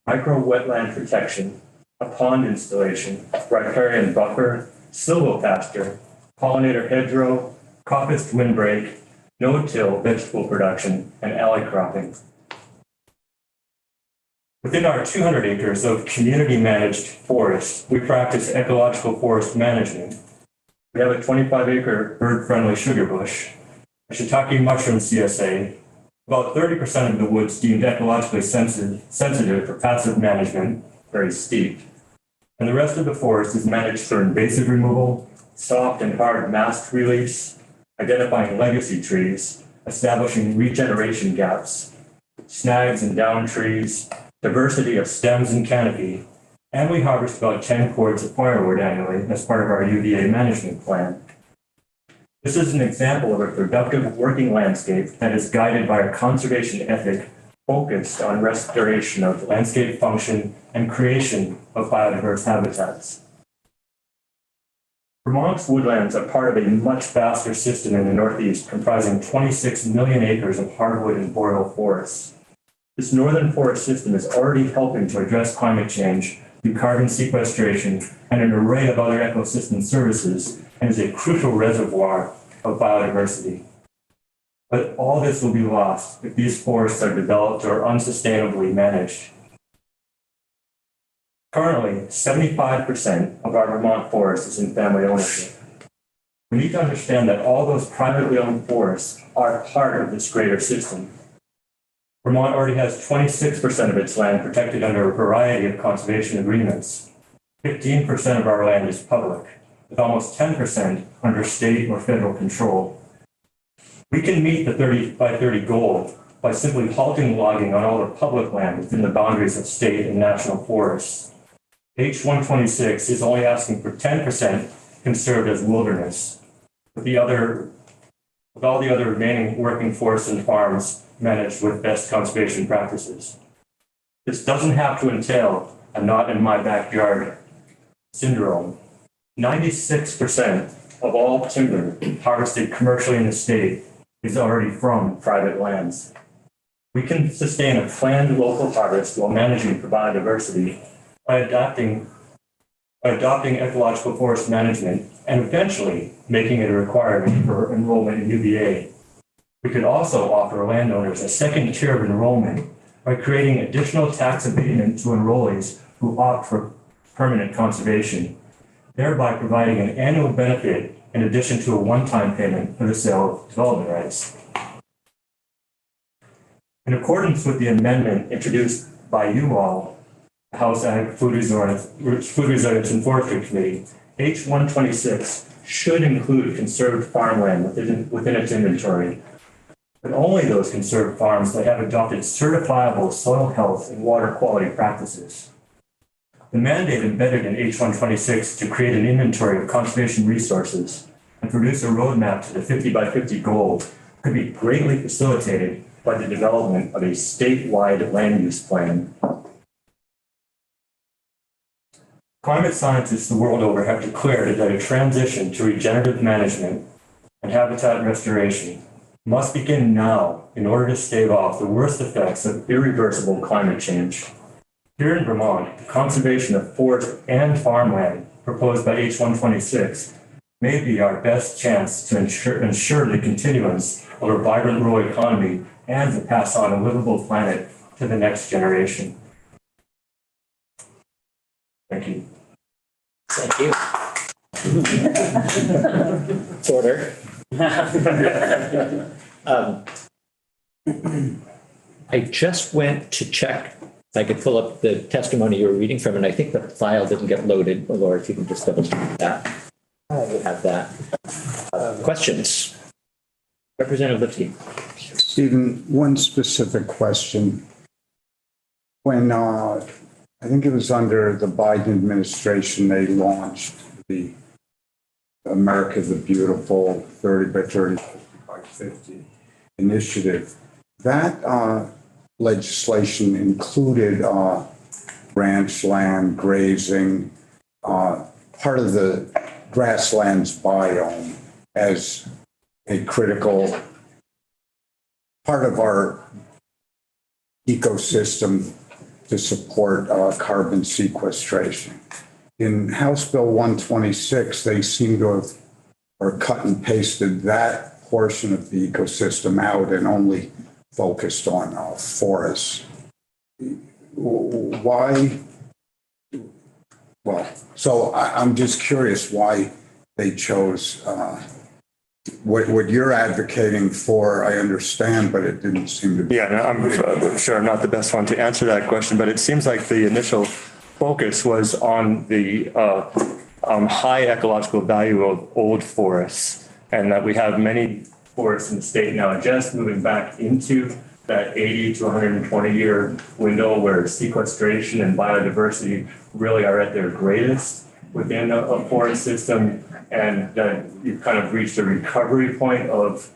micro-wetland protection, a pond installation, riparian buffer, silvopasture, pollinator hedgerow, coppiced windbreak, no-till vegetable production, and alley cropping. Within our 200 acres of community-managed forest, we practice ecological forest management. We have a 25-acre bird-friendly sugar bush, a shiitake mushroom CSA, about 30% of the woods deemed ecologically sensitive for passive management, very steep, and the rest of the forest is managed for invasive removal, soft and hard mast release, identifying legacy trees, establishing regeneration gaps, snags and down trees, diversity of stems and canopy, and we harvest about 10 cords of firewood annually as part of our UVA management plan. This is an example of a productive working landscape that is guided by a conservation ethic focused on restoration of landscape function and creation of biodiverse habitats. Vermont's woodlands are part of a much vaster system in the Northeast comprising 26 million acres of hardwood and boreal forests. This northern forest system is already helping to address climate change through carbon sequestration and an array of other ecosystem services, and is a crucial reservoir of biodiversity. But all this will be lost if these forests are developed or unsustainably managed. Currently, 75% of our Vermont forest is in family ownership. We need to understand that all those privately owned forests are part of this greater system. Vermont already has 26% of its land protected under a variety of conservation agreements. 15% of our land is public, with almost 10% under state or federal control. We can meet the 30 by 30 goal by simply halting logging on all the public land within the boundaries of state and national forests. H 126 is only asking for 10% conserved as wilderness, with all the other remaining working forests and farms managed with best conservation practices. This doesn't have to entail a not in my backyard syndrome. 96% of all timber harvested commercially in the state is already from private lands. We can sustain a planned local harvest while managing for biodiversity by adopting ecological forest management and eventually making it a requirement for enrollment in UVA. We could also offer landowners a second tier of enrollment by creating additional tax abatement to enrollees who opt for permanent conservation, thereby providing an annual benefit in addition to a one-time payment for the sale of development rights. In accordance with the amendment introduced by you all, the House Ag, Food Resilience and Forestry Committee, H 126 should include conserved farmland within its inventory, but only those conserved farms that have adopted certifiable soil health and water quality practices. The mandate embedded in H 126 to create an inventory of conservation resources and produce a roadmap to the 50 by 50 goal could be greatly facilitated by the development of a statewide land use plan. Climate scientists the world over have declared that a transition to regenerative management and habitat restoration must begin now in order to stave off the worst effects of irreversible climate change. Here in Vermont, the conservation of forest and farmland proposed by H 126 may be our best chance to ensure the continuance of a vibrant rural economy and to pass on a livable planet to the next generation. Thank you. Thank you. It's order. I just went to check if I could pull up the testimony you were reading from, and I think the file didn't get loaded. Laura, if you can just double check that. I will have that. Questions? Representative Lipsky. Stephen, one specific question. When I think it was under the Biden administration, they launched the America the Beautiful 30 by 30, 50 by 50 initiative. That legislation included ranch land, grazing, part of the grasslands biome as a critical part of our ecosystem to support carbon sequestration. In House Bill 126, they seem to have or cut and pasted that portion of the ecosystem out and only focused on forests. Why? Well, so I'm just curious why they chose what you're advocating for. I understand, but it didn't seem to be. Yeah, I'm sure I'm not the best one to answer that question, but it seems like the initial focus was on the high ecological value of old forests, and that we have many forests in the state now just moving back into that 80 to 120 year window where sequestration and biodiversity really are at their greatest within a forest system, and that you've kind of reached a recovery point of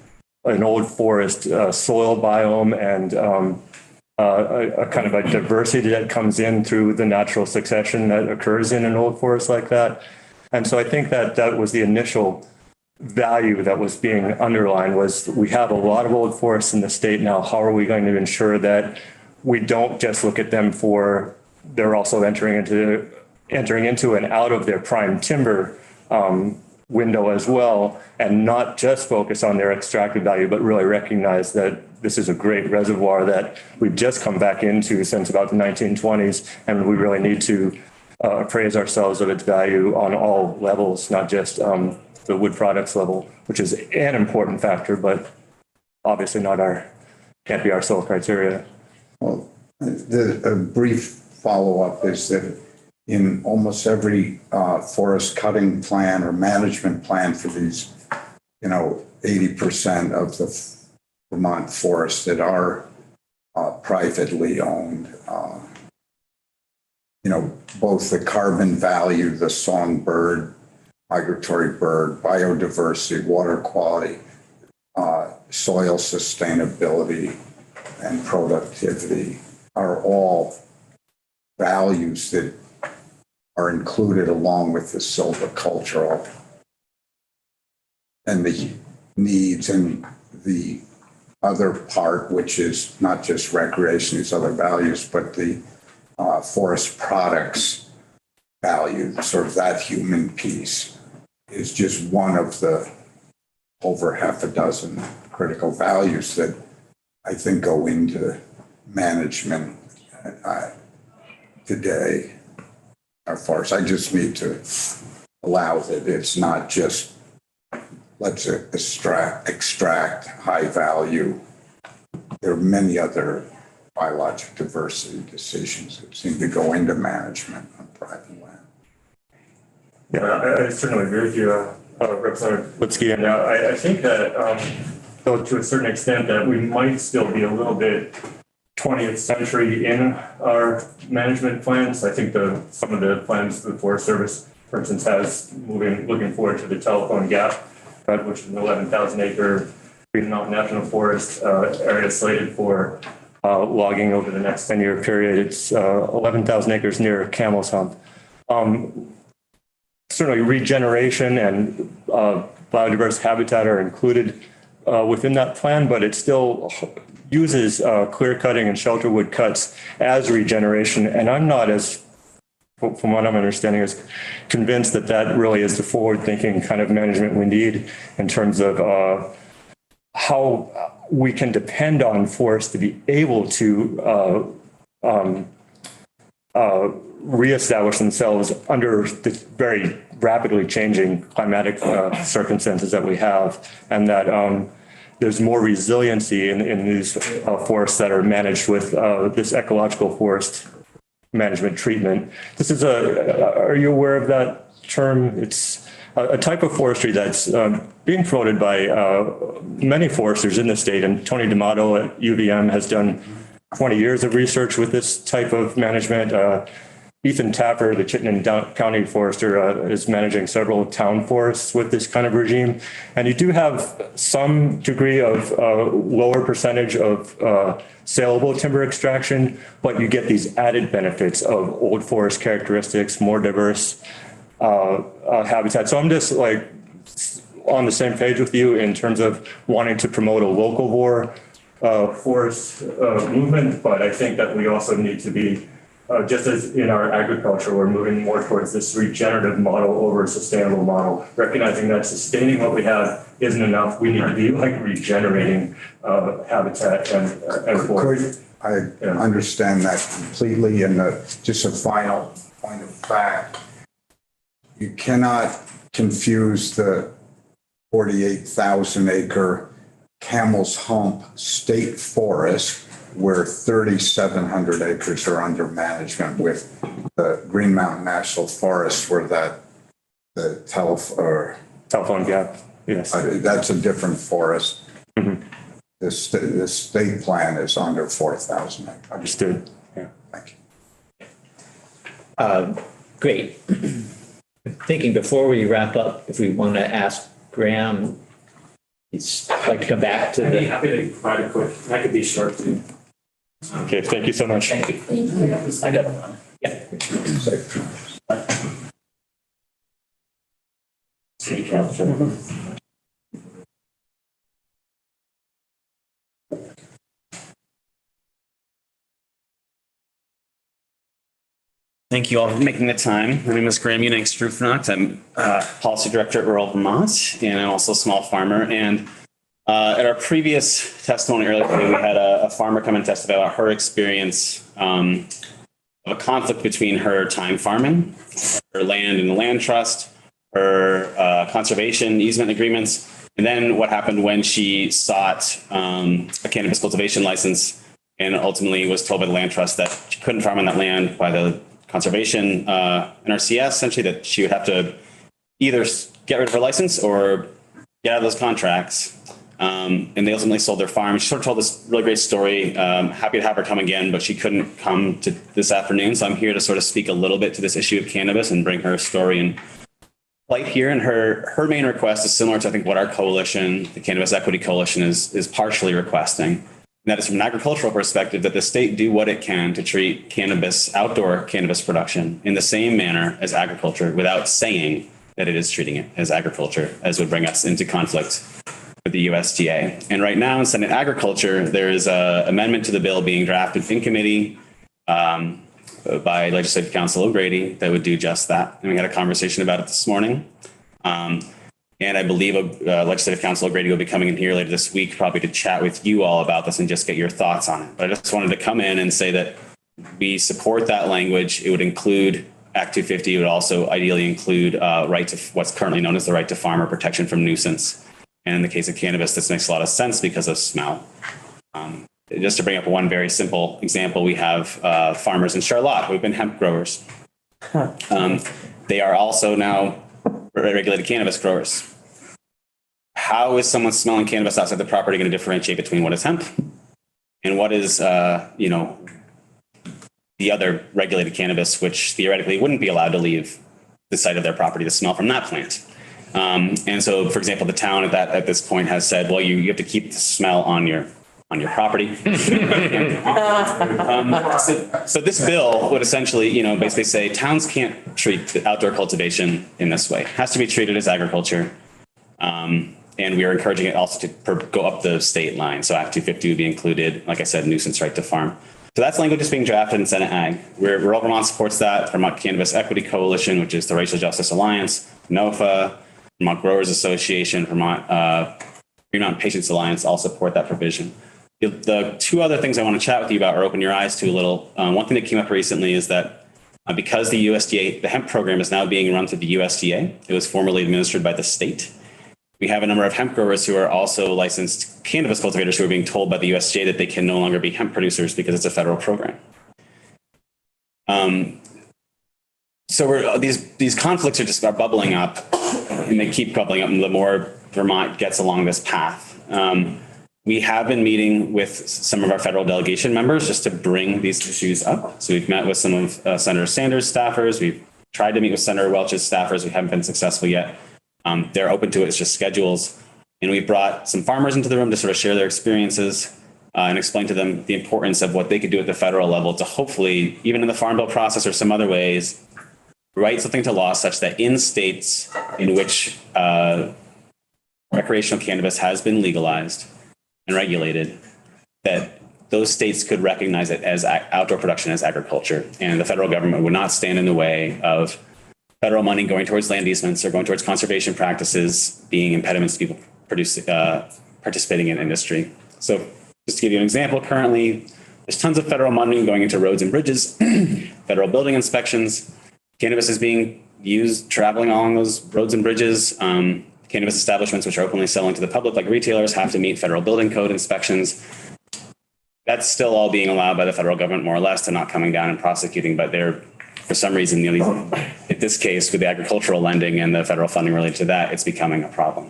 an old forest soil biome and a kind of a diversity that comes in through the natural succession that occurs in an old forest like that. And so I think that that was the initial value that was being underlined, was we have a lot of old forests in the state now. How are we going to ensure that we don't just look at them for they're also entering into and out of their prime timber window as well, and not just focus on their extractive value, but really recognize that this is a great reservoir that we've just come back into since about the 1920s, and we really need to appraise ourselves of its value on all levels, not just the wood products level, which is an important factor, but obviously can't be our sole criteria. Well, a brief follow-up is that in almost every forest cutting plan or management plan for these, 80% of the Vermont forests that are privately owned. Both the carbon value, the songbird, migratory bird, biodiversity, water quality, soil sustainability, and productivity are all values that are included along with the silvicultural and the needs, and the other part, which is not just recreation, these other values, but the forest products value, sort of that human piece, is just one of the over half a dozen critical values that I think go into management today. As far as I just need to allow that it's not just let's extract high value. There are many other biologic diversity decisions that seem to go into management on private land. Yeah, I certainly agree with you, Representative Lipsky. And I think that, though, to a certain extent, that we might still be a little bit 20th century in our management plans. I think some of the plans the Forest Service, for instance, has looking forward to the Telephone Gap, which is an 11,000 acre Green Mountain National Forest area slated for logging over the next 10-year period. It's 11,000 acres near Camel's Hump. Certainly regeneration and biodiverse habitat are included within that plan, but it still uses clear cutting and shelter wood cuts as regeneration. And I'm not as, from what I'm understanding, is convinced that that really is the forward-thinking kind of management we need in terms of how we can depend on forests to be able to reestablish themselves under the very rapidly changing climatic circumstances that we have, and that there's more resiliency in these forests that are managed with this ecological forest management treatment. This is are you aware of that term? It's a type of forestry that's being promoted by many foresters in the state, and Tony D'Amato at UVM has done 20 years of research with this type of management. Ethan Tapper, the Chittenden County forester, is managing several town forests with this kind of regime. And you do have some degree of lower percentage of saleable timber extraction, but you get these added benefits of old forest characteristics, more diverse habitat. So I'm just like on the same page with you in terms of wanting to promote a locavore forest movement, but I think that we also need to be just as in our agriculture, we're moving more towards this regenerative model over a sustainable model, recognizing that sustaining what we have isn't enough. We need to be like regenerating habitat and forest. I understand that completely. And just a final point of fact, you cannot confuse the 48,000 acre Camel's Hump State Forest, where 3,700 acres are under management, with the Green Mountain National Forest, where the Telephone Gap, yes, that's a different forest. Mm-hmm. The state plan is under 4,000 acres. Understood. Yeah. Thank you. Great. Thinking before we wrap up, if we want to ask Graham, he'd like to come back to I'd be happy to provide a quick, that could be short too. Okay, thank you so much. Thank you. Thank you. Yeah. City Council. Thank you all for making the time. My name is Graham Unang-Strufnacht. I'm Policy Director at Rural Vermont, and I'm also a small farmer. And at our previous testimony earlier today, we had a farmer come and testify about her experience of a conflict between her time farming, her land in the land trust, her conservation easement agreements, and then what happened when she sought a cannabis cultivation license and ultimately was told by the land trust that she couldn't farm on that land by the conservation NRCS, essentially that she would have to either get rid of her license or get out of those contracts. And they ultimately sold their farm. She sort of told this really great story. Happy to have her come again, but she couldn't come to this afternoon. So I'm here to sort of speak a little bit to this issue of cannabis and bring her story and light here. And her main request is similar to, I think, what our coalition, the Cannabis Equity Coalition, is partially requesting. And that is from an agricultural perspective, that the state do what it can to treat cannabis, outdoor cannabis production, in the same manner as agriculture, without saying that it is treating it as agriculture, as would bring us into conflict with the USDA. And right now in Senate Agriculture, there is an amendment to the bill being drafted in committee by Legislative Counsel O'Grady that would do just that. And we had a conversation about it this morning. And I believe Legislative Counsel O'Grady will be coming in here later this week, probably to chat with you all about this and just get your thoughts on it. But I just wanted to come in and say that we support that language. It would include Act 250. It would also ideally include right to what's currently known as the right to farm or protection from nuisance. And in the case of cannabis, this makes a lot of sense because of smell. Just to bring up one very simple example, we have farmers in Charlotte who have been hemp growers. They are also now regulated cannabis growers. How is someone smelling cannabis outside the property going to differentiate between what is hemp and what is, the other regulated cannabis, which theoretically wouldn't be allowed to leave the site of their property to smell from that plant? And so, for example, the town at this point has said, well, you have to keep the smell on your property. So this bill would essentially, basically say towns can't treat outdoor cultivation in this way. It has to be treated as agriculture. And we are encouraging it also to go up the state line. So Act 250 would be included, like I said, nuisance right to farm. So that's language that's being drafted in Senate Ag. Rural Vermont supports that. Vermont Cannabis Equity Coalition, which is the Racial Justice Alliance, NOFA, Vermont Growers Association, Vermont Patients Alliance all support that provision. The two other things I want to chat with you about or open your eyes to a little. One thing that came up recently is that because the USDA, the hemp program is now being run through the USDA, it was formerly administered by the state. We have a number of hemp growers who are also licensed cannabis cultivators who are being told by the USDA that they can no longer be hemp producers because it's a federal program. So these conflicts are bubbling up, and they keep bubbling up the more Vermont gets along this path. We have been meeting with some of our federal delegation members just to bring these issues up. So we've met with some of Senator Sanders' staffers. We've tried to meet with Senator Welch's staffers. We haven't been successful yet. They're open to it. It's just schedules. And we brought some farmers into the room to sort of share their experiences and explain to them the importance of what they could do at the federal level to hopefully, even in the Farm Bill process or some other ways, write something to law such that in states in which recreational cannabis has been legalized and regulated, that those states could recognize it as outdoor production as agriculture, and the federal government would not stand in the way of federal money going towards land easements or going towards conservation practices being impediments to people participating in industry. So just to give you an example, currently there's tons of federal money going into roads and bridges, federal building inspections. Cannabis is being used traveling along those roads and bridges. Cannabis establishments, which are openly selling to the public, like retailers, have to meet federal building code inspections. That's still all being allowed by the federal government, more or less, to not coming down and prosecuting. But they're, for some reason, in this case, with the agricultural lending and the federal funding related to that, it's becoming a problem.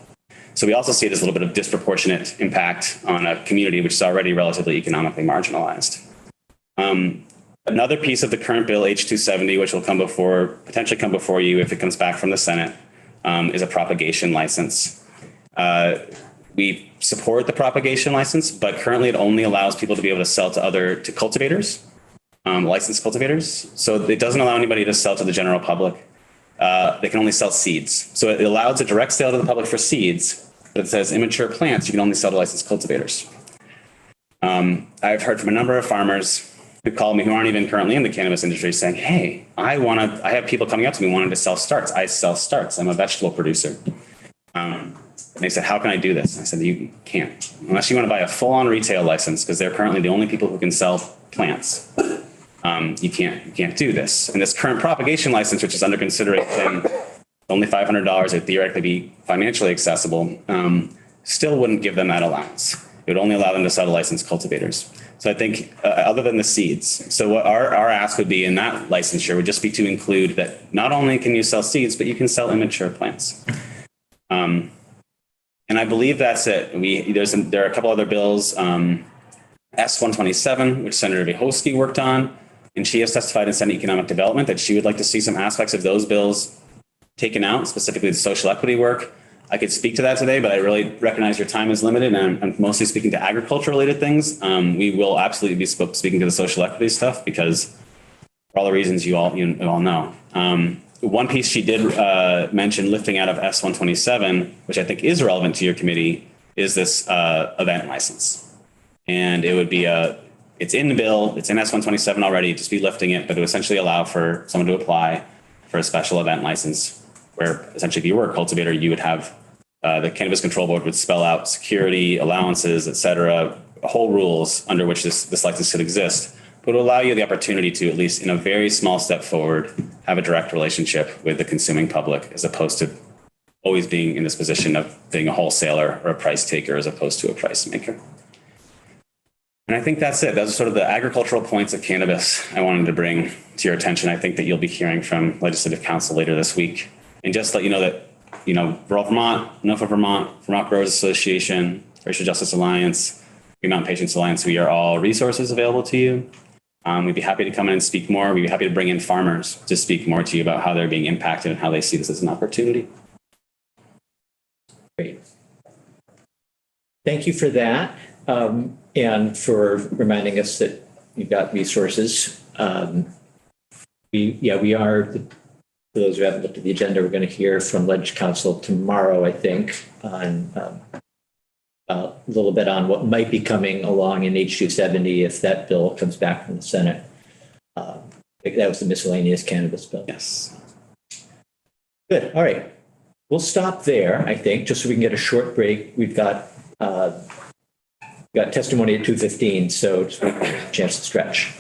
So we also see it as a little bit of disproportionate impact on a community which is already relatively economically marginalized. Another piece of the current bill, H270, which will potentially come before you if it comes back from the Senate, is a propagation license. We support the propagation license, but currently it only allows people to be able to sell to cultivators, licensed cultivators. So it doesn't allow anybody to sell to the general public. They can only sell seeds. So it allows a direct sale to the public for seeds, but it says immature plants, you can only sell to licensed cultivators. I've heard from a number of farmers who call me who aren't even currently in the cannabis industry saying, hey, I have people coming up to me wanting to sell starts. I sell starts. I'm a vegetable producer. And they said, how can I do this? I said, you can't. Unless you want to buy a full-on retail license, because they're currently the only people who can sell plants. You can't do this. And this current propagation license, which is under consideration, only $500, it'd theoretically be financially accessible, still wouldn't give them that allowance. It would only allow them to sell to licensed cultivators. So I think other than the seeds, so what our ask would be in that licensure would just be to include that not only can you sell seeds, but you can sell immature plants. And And I believe that's it. There are a couple other bills, S-127, which Senator Vyhovsky worked on, and she has testified in Senate Economic Development that she would like to see some aspects of those bills taken out, specifically the social equity work. I could speak to that today, but I really recognize your time is limited, and I'm mostly speaking to agriculture-related things. We will absolutely be speaking to the social equity stuff because for all the reasons you all know. One piece she did mention lifting out of S-127, which I think is relevant to your committee, is this event license. And it would be it's in the bill, it's in S-127 already, just be lifting it, but it would essentially allow for someone to apply for a special event license where essentially if you were a cultivator, you would have the Cannabis Control Board would spell out security, allowances, et cetera, whole rules under which this license could exist, but it would allow you the opportunity to, at least in a very small step forward, have a direct relationship with the consuming public as opposed to always being in this position of being a wholesaler or a price taker as opposed to a price maker. And I think that's it. Those are sort of the agricultural points of cannabis I wanted to bring to your attention. I think that you'll be hearing from Legislative Council later this week. And just let you know that, Rural Vermont, NOFA Vermont, Vermont Growers Association, Racial Justice Alliance, Green Mountain Patients Alliance, we are all resources available to you. We'd be happy to come in and speak more. We'd be happy to bring in farmers to speak more to you about how they're being impacted and how they see this as an opportunity. Great. Thank you for that. And for reminding us that you've got resources. We are, for those who haven't looked at the agenda, we're going to hear from Ledge Council tomorrow, I think, on a little bit on what might be coming along in H270 if that bill comes back from the Senate. That was the miscellaneous cannabis bill. Yes. Good. All right. We'll stop there, I think, just so we can get a short break. We've got testimony at 2:15, so just a chance to stretch.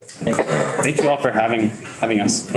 Thank you all for having us.